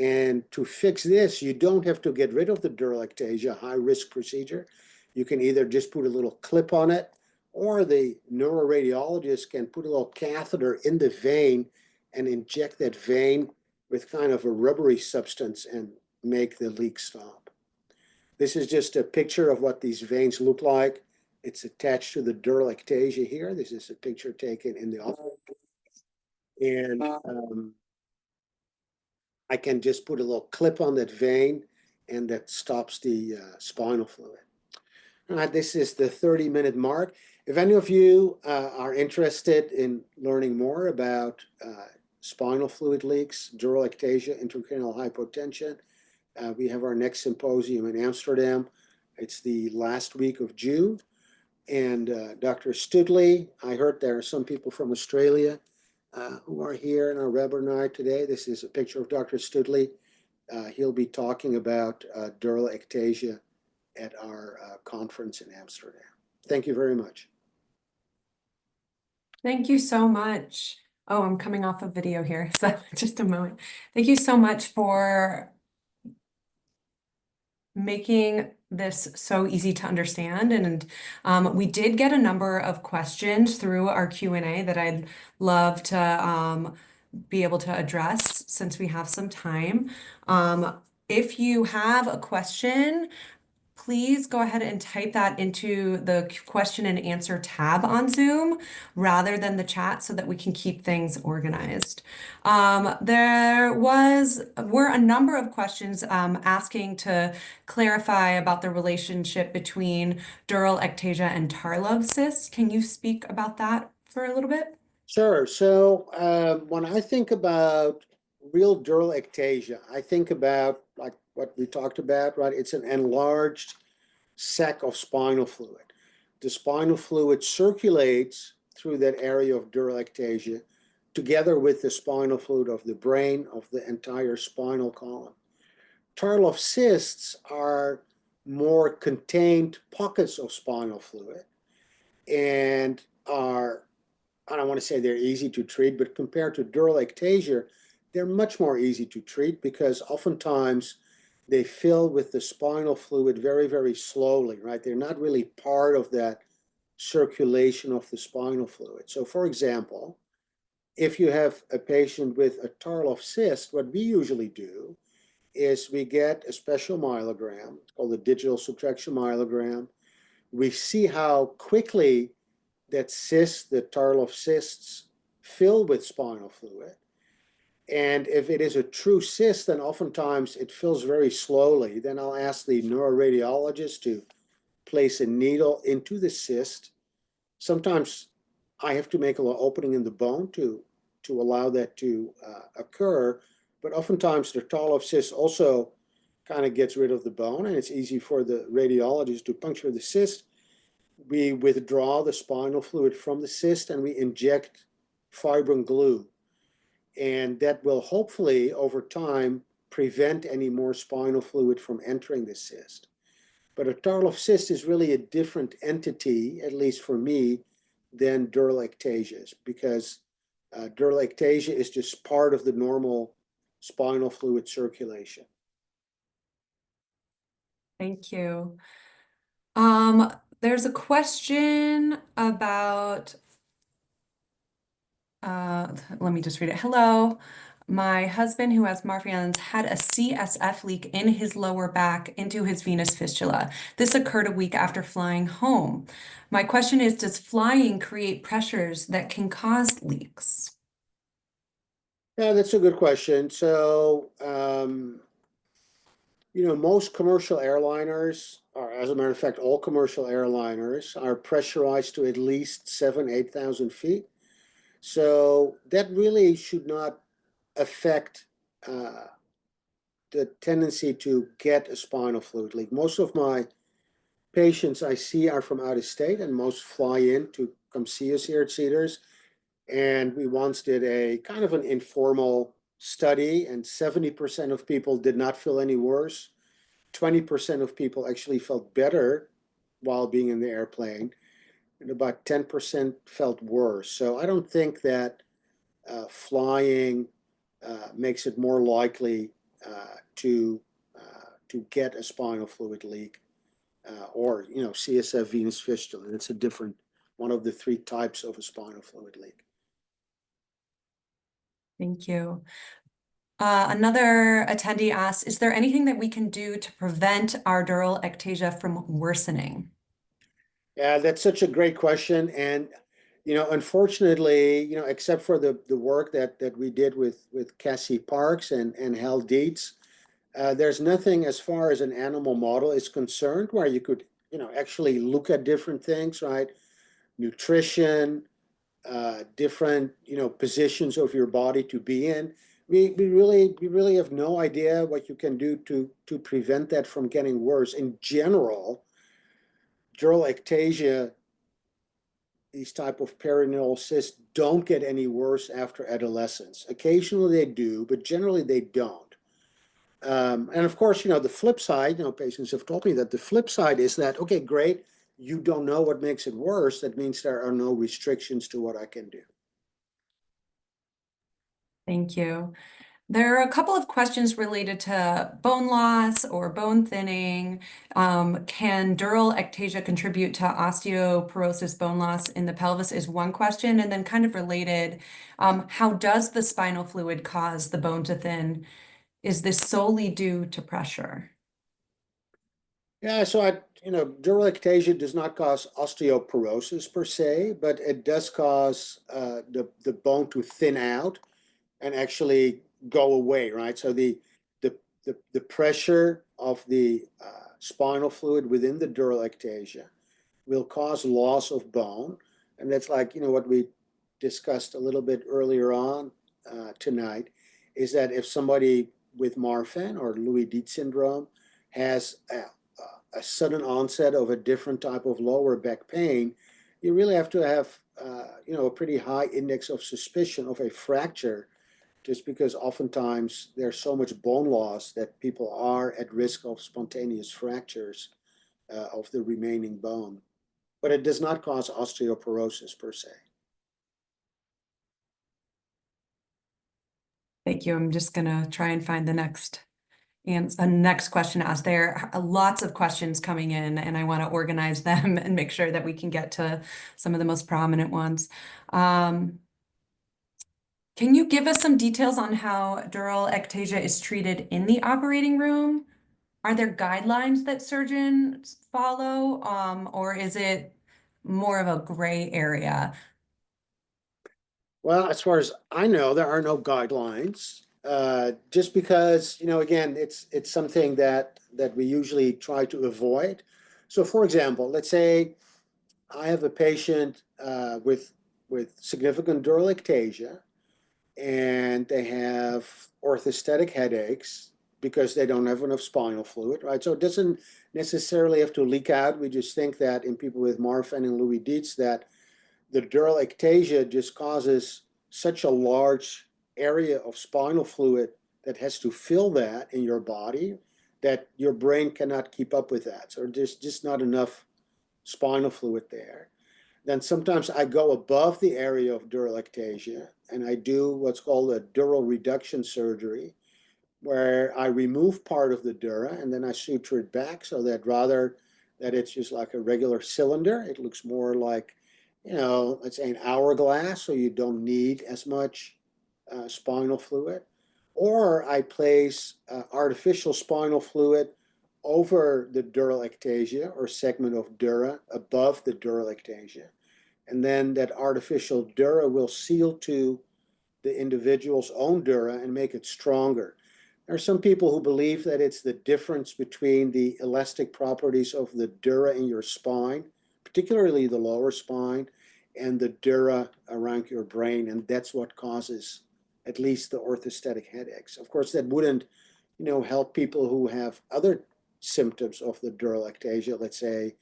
And to fix this, you don't have to get rid of the dural ectasia, high-risk procedure. You can either just put a little clip on it, or the neuroradiologist can put a little catheter in the vein and inject that vein with kind of a rubbery substance and make the leak stop. This is just a picture of what these veins look like. It's attached to the dural ectasia here. This is a picture taken in the office. And I can just put a little clip on that vein, and that stops the spinal fluid. All right, this is the 30-minute mark. If any of you are interested in learning more about spinal fluid leaks, dural ectasia, intracranial hypotension, we have our next symposium in Amsterdam. It's the last week of June. And Dr. Studley, I heard there are some people from Australia who are here in our webinar today. This is a picture of Dr. Studley. He'll be talking about dural ectasia at our conference in Amsterdam. Thank you very much. Thank you so much. Oh, I'm coming off a video here, so just a moment. Thank you so much for making this so easy to understand. And we did get a number of questions through our Q&A that I'd love to be able to address since we have some time. If you have a question, please go ahead and type that into the question and answer tab on Zoom rather than the chat so that we can keep things organized. There were a number of questions asking to clarify about the relationship between dural ectasia and Tarlov cysts. Can you speak about that for a little bit? Sure. So when I think about real dural ectasia, I think about like what we talked about, right? It's an enlarged sac of spinal fluid. The spinal fluid circulates through that area of dural ectasia together with the spinal fluid of the brain, of the entire spinal column. Tarlov cysts are more contained pockets of spinal fluid and are, I don't want to say they're easy to treat, but compared to dural ectasia, they're much more easy to treat because oftentimes they fill with the spinal fluid very, very slowly, right? They're not really part of that circulation of the spinal fluid. So for example, if you have a patient with a Tarlov cyst, what we usually do is we get a special myelogram, it's called the digital subtraction myelogram. We see how quickly that cysts, the Tarlov cysts, fill with spinal fluid. And if it is a true cyst, then oftentimes it fills very slowly. Then I'll ask the neuroradiologist to place a needle into the cyst. Sometimes I have to make a little opening in the bone to allow that to occur. But oftentimes the Tarlov cyst also kind of gets rid of the bone, and it's easy for the radiologist to puncture the cyst. We withdraw the spinal fluid from the cyst and we inject fibrin glue. And that will hopefully, over time, prevent any more spinal fluid from entering the cyst. But a Tarlov cyst is really a different entity, at least for me, than dural ectasias, because dural ectasia is just part of the normal spinal fluid circulation. Thank you. There's a question about, let me just read it. Hello, my husband who has Marfan's had a CSF leak in his lower back into his venous fistula. This occurred a week after flying home. My question is, does flying create pressures that can cause leaks? Yeah, that's a good question. So, most commercial airliners, or as a matter of fact, all commercial airliners are pressurized to at least 8,000 feet. So that really should not affect the tendency to get a spinal fluid leak. Most of my patients I see are from out of state, and most fly in to come see us here at Cedars. And we once did a kind of an informal study, and 70% of people did not feel any worse. 20% of people actually felt better while being in the airplane, and about 10% felt worse. So I don't think that flying makes it more likely to get a spinal fluid leak or CSF venous fistula. It's a different one of the three types of a spinal fluid leak. Thank you. Another attendee asks, is there anything that we can do to prevent our dural ectasia from worsening? Yeah, that's such a great question. And, unfortunately, except for the work that we did with Cassie Parks and Hal Dietz, there's nothing as far as an animal model is concerned where you could, actually look at different things, right? Nutrition, different, positions of your body to be in. We really have no idea what you can do to prevent that from getting worse. In general, dural ectasia, these type of perineal cysts don't get any worse after adolescence. Occasionally they do, but generally they don't. And of course, the flip side, patients have told me that the flip side is that, okay, great, you don't know what makes it worse. That means there are no restrictions to what I can do. Thank you. There are a couple of questions related to bone loss or bone thinning. Can dural ectasia contribute to osteoporosis, bone loss in the pelvis is one question. And then kind of related, how does the spinal fluid cause the bone to thin? Is this solely due to pressure? Yeah, so dural ectasia does not cause osteoporosis per se, but it does cause the bone to thin out and actually go away, right? So the pressure of the spinal fluid within the dural ectasia will cause loss of bone, and that's like what we discussed a little bit earlier on tonight, is that if somebody with Marfan or Loeys-Dietz syndrome has a sudden onset of a different type of lower back pain, you really have to have a pretty high index of suspicion of a fracture, just because oftentimes there's so much bone loss that people are at risk of spontaneous fractures of the remaining bone. But it does not cause osteoporosis per se. Thank you. I'm just gonna try and find the next question asked. There are lots of questions coming in, and I want to organize them and make sure that we can get to some of the most prominent ones. Can you give us some details on how dural ectasia is treated in the operating room? Are there guidelines that surgeons follow, or is it more of a gray area? Well, as far as I know, there are no guidelines. Just because, again, it's something that we usually try to avoid. So, for example, let's say I have a patient with significant dural ectasia, and they have orthostatic headaches because they don't have enough spinal fluid, right? So it doesn't necessarily have to leak out. We just think that in people with Marfan and Loeys-Dietz that the dural ectasia just causes such a large area of spinal fluid that has to fill that in your body that your brain cannot keep up with that. So there's just not enough spinal fluid there. Then sometimes I go above the area of dural ectasia and I do what's called a dural reduction surgery, where I remove part of the dura and then I suture it back so that rather that it's just like a regular cylinder, it looks more like, let's say an hourglass, so you don't need as much spinal fluid. Or I place artificial spinal fluid over the dural ectasia or segment of dura above the dural ectasia. And then that artificial dura will seal to the individual's own dura and make it stronger. There are some people who believe that it's the difference between the elastic properties of the dura in your spine, particularly the lower spine, and the dura around your brain, and that's what causes at least the orthostatic headaches. Of course, that wouldn't, help people who have other symptoms of the dural ectasia, let's say,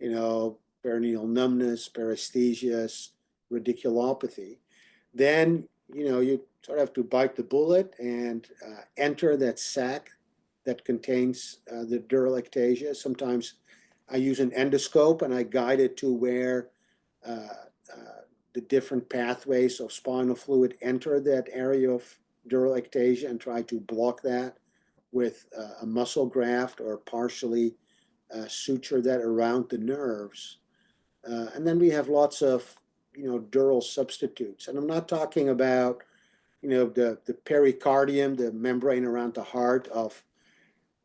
perineal numbness, paresthesias, radiculopathy. Then, you sort of have to bite the bullet and enter that sac that contains the dural ectasia. Sometimes I use an endoscope and I guide it to where the different pathways of spinal fluid enter that area of dural ectasia and try to block that with a muscle graft or partially suture that around the nerves. And then we have lots of, dural substitutes. And I'm not talking about, the pericardium, the membrane around the heart of,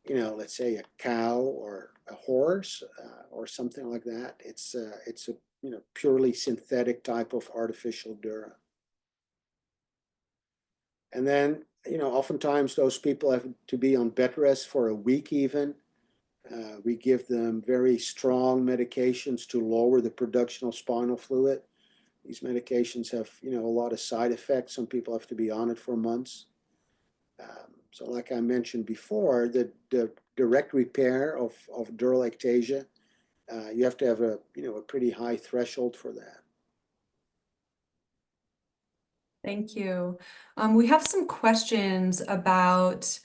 let's say a cow or a horse or something like that. It's a purely synthetic type of artificial dura. And then, oftentimes those people have to be on bed rest for a week even. We give them very strong medications to lower the production of spinal fluid. These medications have, a lot of side effects. Some people have to be on it for months. So like I mentioned before, the direct repair of dural ectasia, you have to have a pretty high threshold for that. Thank you. We have some questions about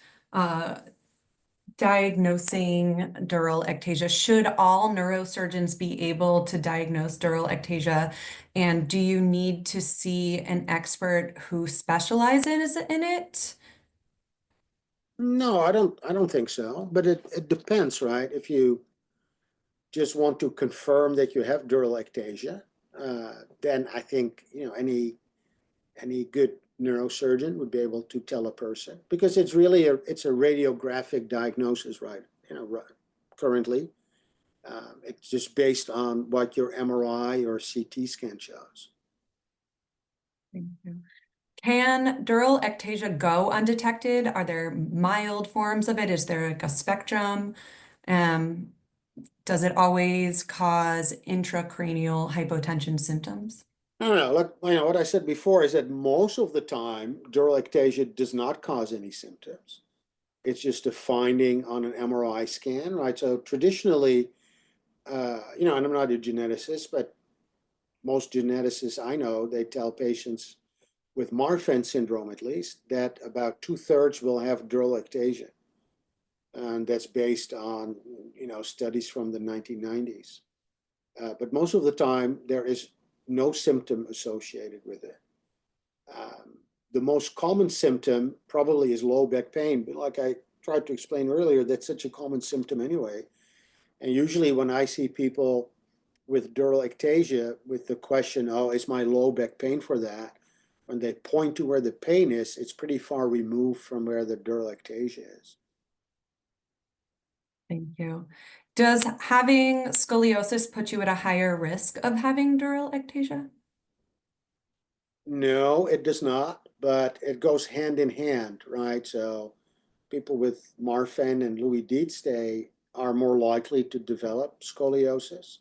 diagnosing dural ectasia. Should all neurosurgeons be able to diagnose dural ectasia? And do you need to see an expert who specializes in it? No, I don't think so. But it depends, right? If you just want to confirm that you have dural ectasia, then I think any good neurosurgeon would be able to tell a person, because it's really it's a radiographic diagnosis, right? Currently, it's just based on what your MRI or CT scan shows. Thank you. Can dural ectasia go undetected? Are there mild forms of it? Is there like a spectrum? Does it always cause intracranial hypotension symptoms? No, look, what I said before is that most of the time, dural ectasia does not cause any symptoms. It's just a finding on an MRI scan, right? So traditionally, and I'm not a geneticist, but most geneticists I know, they tell patients with Marfan syndrome, at least, that about 2/3 will have dural ectasia. And that's based on, studies from the 1990s. But most of the time, there is no symptom associated with it. The most common symptom probably is low back pain, but like I tried to explain earlier, that's such a common symptom anyway. And usually when I see people with dural ectasia with the question, oh, is my low back pain for that? When they point to where the pain is, it's pretty far removed from where the dural ectasia is. Thank you. Does having scoliosis put you at a higher risk of having dural ectasia? No, it does not, but it goes hand in hand, right? So people with Marfan and Loeys-Dietz, they are more likely to develop scoliosis.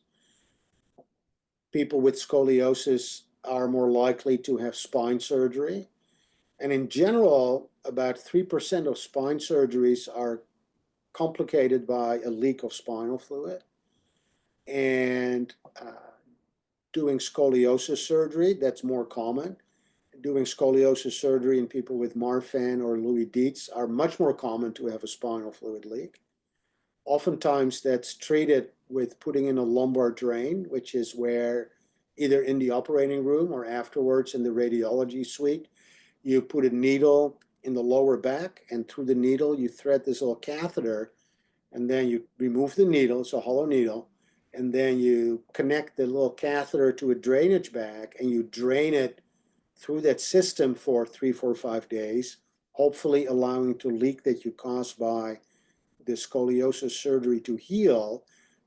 People with scoliosis are more likely to have spine surgery. And in general, about 3% of spine surgeries are complicated by a leak of spinal fluid. And doing scoliosis surgery, that's more common. Doing scoliosis surgery in people with Marfan or Loeys-Dietz are much more common to have a spinal fluid leak. Oftentimes that's treated with putting in a lumbar drain, which is where either in the operating room or afterwards in the radiology suite, you put a needle in the lower back, and through the needle you thread this little catheter, and then you remove the needle, it's a hollow needle, and then you connect the little catheter to a drainage bag and you drain it through that system for 3, 4, 5 days, hopefully allowing the leak that you caused by the scoliosis surgery to heal.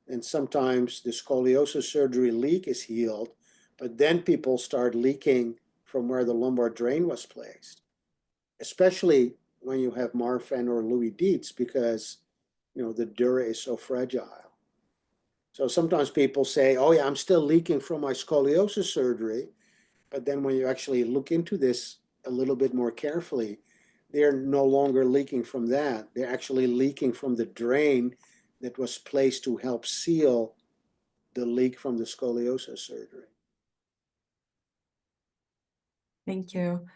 And sometimes the scoliosis surgery leak is healed, but then people start leaking from where the lumbar drain was placed, especially when you have Marfan or Loeys-Dietz, because the dura is so fragile. So sometimes people say, oh yeah, I'm still leaking from my scoliosis surgery. But then when you actually look into this a little bit more carefully, they're no longer leaking from that. They're actually leaking from the drain that was placed to help seal the leak from the scoliosis surgery. Thank you.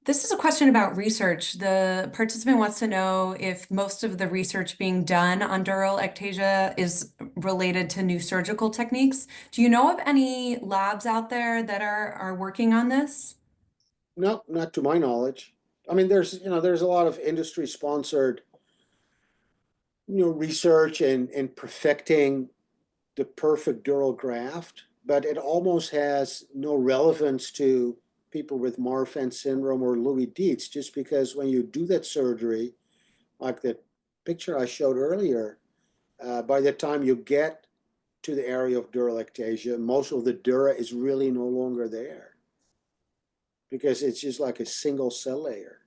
This is a question about research. The participant wants to know if most of the research being done on dural ectasia is related to new surgical techniques. Do you know of any labs out there that are working on this? No, not to my knowledge. I mean, there's a lot of industry sponsored research in perfecting the perfect dural graft, but it almost has no relevance to people with Marfan syndrome or Loeys-Dietz, just because when you do that surgery, like the picture I showed earlier, by the time you get to the area of dural ectasia, most of the dura is really no longer there because it's just like a single cell layer.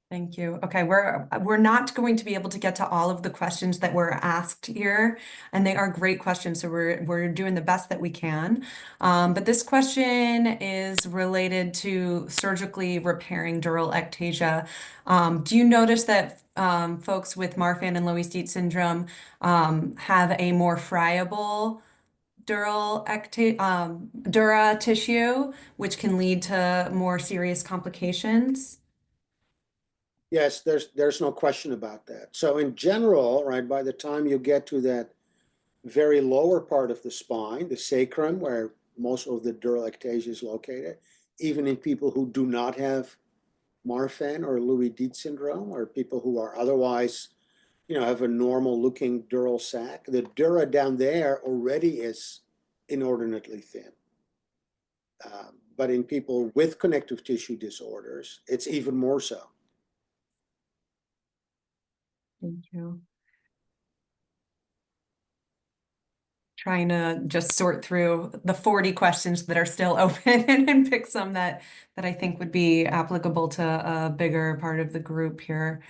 Thank you. Okay, we're not going to be able to get to all of the questions that were asked here, and they are great questions, so we're doing the best that we can. But this question is related to surgically repairing dural ectasia. Do you notice that folks with Marfan and Loeys-Dietz syndrome have a more friable dura tissue, which can lead to more serious complications? Yes, there's no question about that. So in general, right, by the time you get to that very lower part of the spine, the sacrum, where most of the dural ectasia is located, even in people who do not have Marfan or Loeys-Dietz syndrome, or people who are otherwise, have a normal looking dural sac, the dura down there already is inordinately thin. But in people with connective tissue disorders, it's even more so. Thank you. Trying to just sort through the 40 questions that are still open and pick some that I think would be applicable to a bigger part of the group here.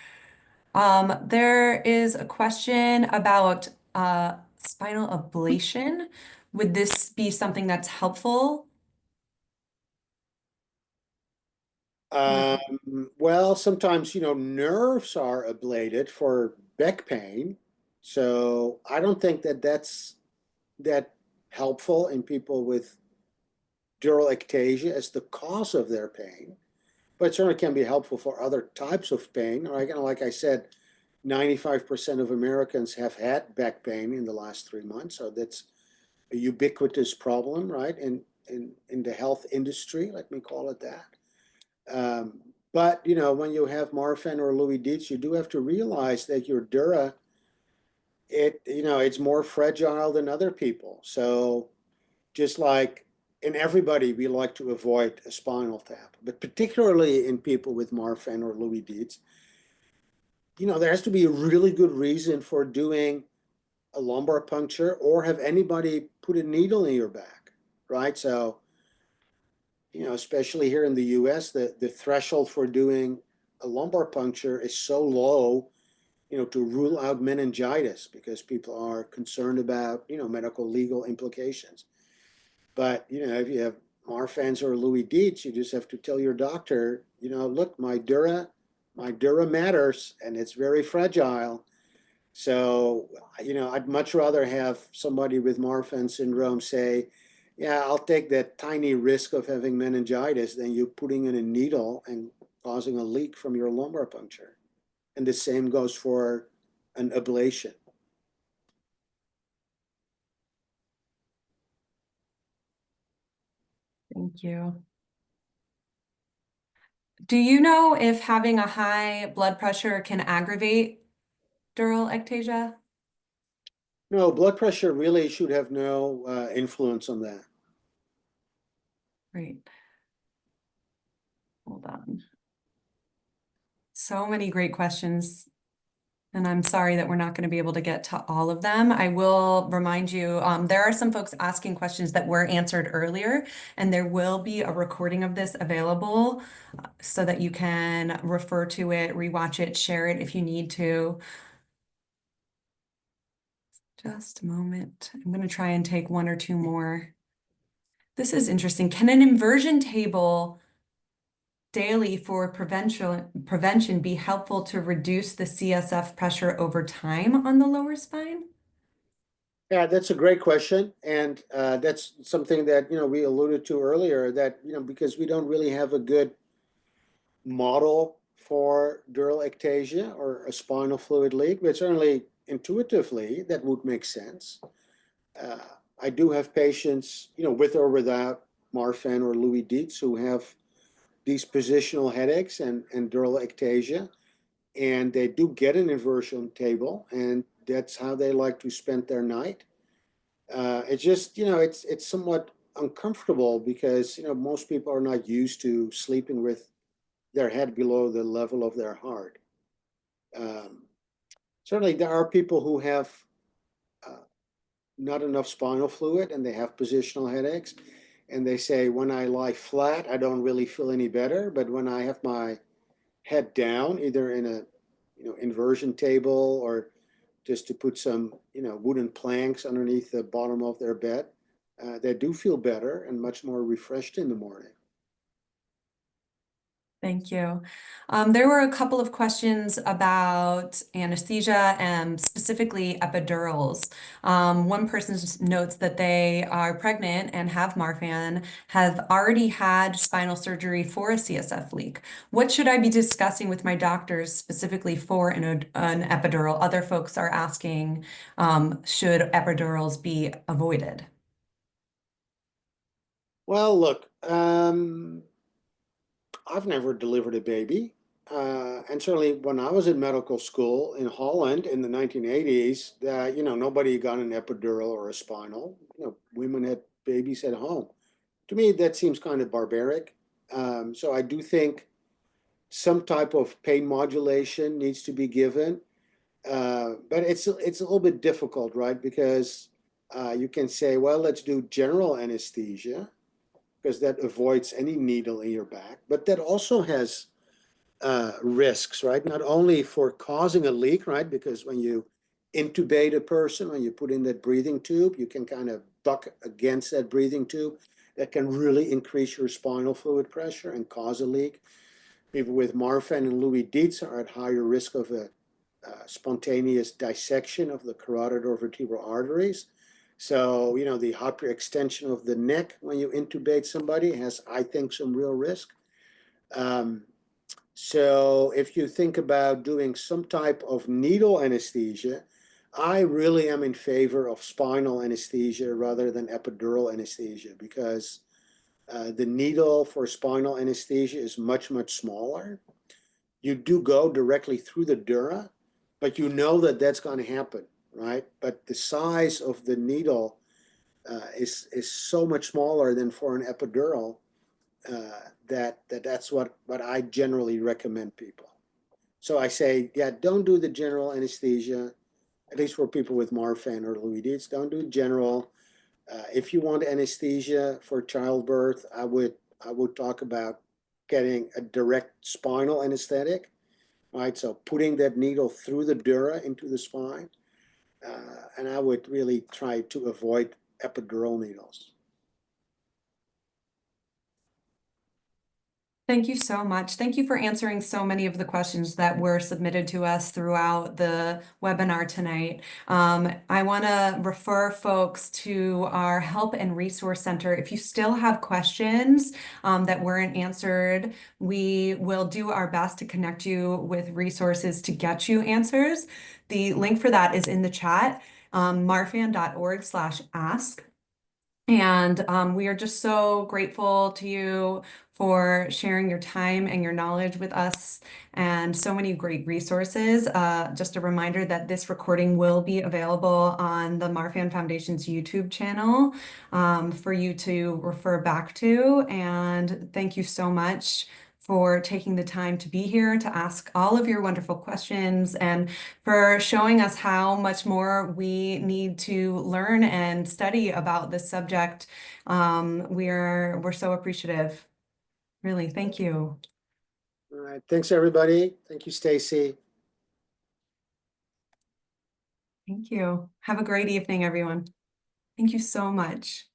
There is a question about spinal ablation. Would this be something that's helpful? Well, sometimes, nerves are ablated for back pain. So I don't think that that's that helpful in people with dural ectasia as the cause of their pain, but it certainly can be helpful for other types of pain. Like I said, 95% of Americans have had back pain in the last 3 months. So that's a ubiquitous problem, right? In the health industry, let me call it that. But when you have Marfan or Loeys-Dietz, you do have to realize that your dura, it's more fragile than other people. So just like in everybody, we like to avoid a spinal tap, but particularly in people with Marfan or Loeys-Dietz, there has to be a really good reason for doing a lumbar puncture or have anybody put a needle in your back, right? So, especially here in the US, the threshold for doing a lumbar puncture is so low, to rule out meningitis because people are concerned about, medical legal implications. But, if you have Marfan's or Loeys-Dietz, you just have to tell your doctor, look, my dura matters and it's very fragile. So, I'd much rather have somebody with Marfan syndrome say, yeah, I'll take that tiny risk of having meningitis than you putting in a needle and causing a leak from your lumbar puncture. And the same goes for an ablation. Thank you. Do you know if having a high blood pressure can aggravate dural ectasia? No, blood pressure really should have no influence on that. Great. Hold on. So many great questions. And I'm sorry that we're not going to be able to get to all of them. I will remind you, there are some folks asking questions that were answered earlier, and there will be a recording of this available so that you can refer to it, rewatch it, share it if you need to. Just a moment. I'm going to try and take one or two more. This is interesting. Can an inversion table daily for prevention be helpful to reduce the CSF pressure over time on the lower spine? Yeah, that's a great question. And that's something that, we alluded to earlier that, because we don't really have a good model for dural ectasia or a spinal fluid leak, but certainly intuitively that would make sense. I do have patients, with or without Marfan or Loeys-Dietz who have these positional headaches and dural ectasia, and they do get an inversion table, and that's how they like to spend their night. It's just, it's somewhat uncomfortable because, most people are not used to sleeping with their head below the level of their heart. Certainly, there are people who have not enough spinal fluid and they have positional headaches. And they say, when I lie flat, I don't really feel any better. But when I have my head down, either in a inversion table or just to put some wooden planks underneath the bottom of their bed, they do feel better and much more refreshed in the morning. Thank you. There were a couple of questions about anesthesia and specifically epidurals. One person notes that they are pregnant and have Marfan, have already had spinal surgery for a CSF leak. What should I be discussing with my doctors specifically for an epidural? Other folks are asking, should epidurals be avoided? Well, look, I've never delivered a baby. And certainly when I was in medical school in Holland in the 1980s, nobody got an epidural or a spinal. Women had babies at home. To me, that seems kind of barbaric. So I do think some type of pain modulation needs to be given. But it's a little bit difficult, right? Because you can say, well, let's do general anesthesia because that avoids any needle in your back. But that also has risks, right? Not only for causing a leak, right? Because when you intubate a person, when you put in that breathing tube, you can kind of buck against that breathing tube. That can really increase your spinal fluid pressure and cause a leak. People with Marfan and Loeys-Dietz are at higher risk of a spontaneous dissection of the carotid or vertebral arteries. So, the hyperextension of the neck when you intubate somebody has, I think, some real risk. So if you think about doing some type of needle anesthesia, I really am in favor of spinal anesthesia rather than epidural anesthesia because the needle for spinal anesthesia is much, much smaller. You do go directly through the dura, but you know that that's going to happen, right? But the size of the needle is so much smaller than for an epidural that's what I generally recommend people. So I say, yeah, don't do the general anesthesia, at least for people with Marfan or Loeys-Dietz. Don't do general. If you want anesthesia for childbirth, I would talk about getting a direct spinal anesthetic, right? So putting that needle through the dura into the spine. And I would really try to avoid epidural needles. Thank you so much. Thank you for answering so many of the questions that were submitted to us throughout the webinar tonight. I want to refer folks to our Help and Resource Center. If you still have questions that weren't answered, we will do our best to connect you with resources to get you answers. The link for that is in the chat, marfan.org/ask. And we are just so grateful to you for sharing your time and your knowledge with us and so many great resources. Just a reminder that this recording will be available on the Marfan Foundation's YouTube channel for you to refer back to. And thank you so much for taking the time to be here to ask all of your wonderful questions and for showing us how much more we need to learn and study about this subject. We're so appreciative. Really, thank you. All right, thanks everybody. Thank you, Stacy. Thank you. Have a great evening, everyone. Thank you so much.